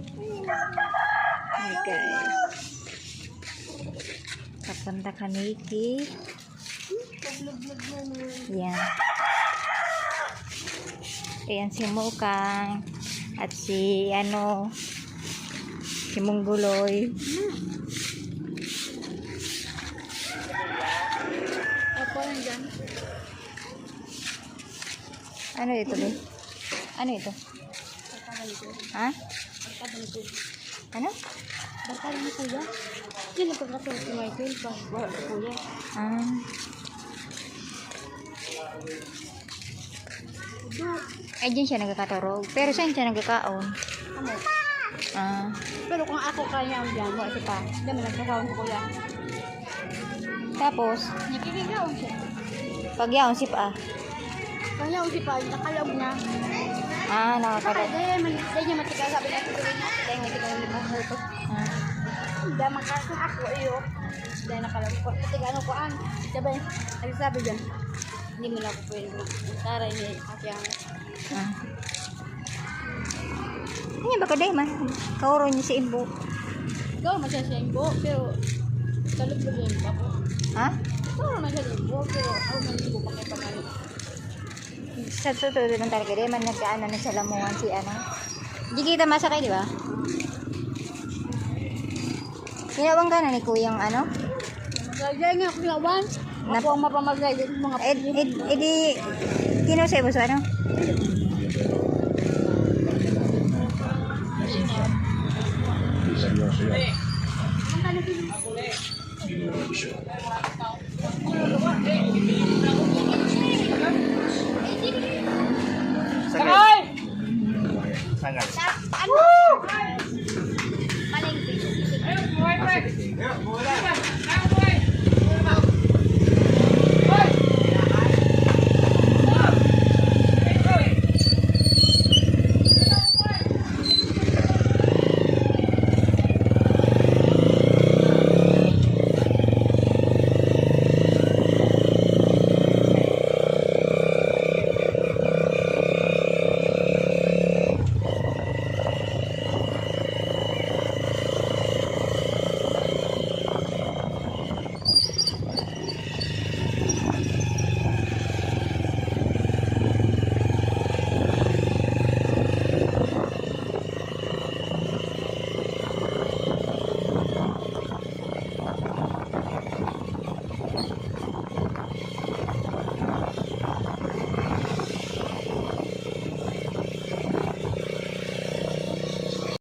Hi guys. Papunta kami kay yan. Ayan si Mukang at si si Mungguloy. Opo, nandyan. Ano ito, be? Ano ito? Ha? Ano? Barkada ni Kuya. Hindi na pagkatulog si Michael. Wala si Kuya. Ay, dyan siya nagkakaturog. Pero saan siya nagkakaon? Ano? Pero kung ako kaya ang dyan, wala siya pa. Hindi mo nagkakaon ko Kuya. Tapos, Nakikikaon siya. pag yaon si pa. Kaya ako siya pa, nakalog na. Nakakalog. Dahil niya matigal sabi na ito gawin natin. Dahil matigal na ito. Dahil magkakong ako iyo. Dahil nakalog ko. Matigal ano ko an. Sabay, nagsasabi dyan. Hindi mo na ako pwede. Taray niya kasi ang... Ay, baka day man. Kauro niya si Imbo. Ikaw masya siya yung buo, pero kalog-log yung bako. Ha? Ikaw masya yung buo, pero ako man yung buo pakipagano. Sa totoo naman talaga, day man nagkaan na sa lamuhan si Hindi kita masakay, di ba? Kinawang ka na ni Kuyang Magagay nga ako ginawan. Ako ang mapamagay din mga Edi, kinusay mo sa Ang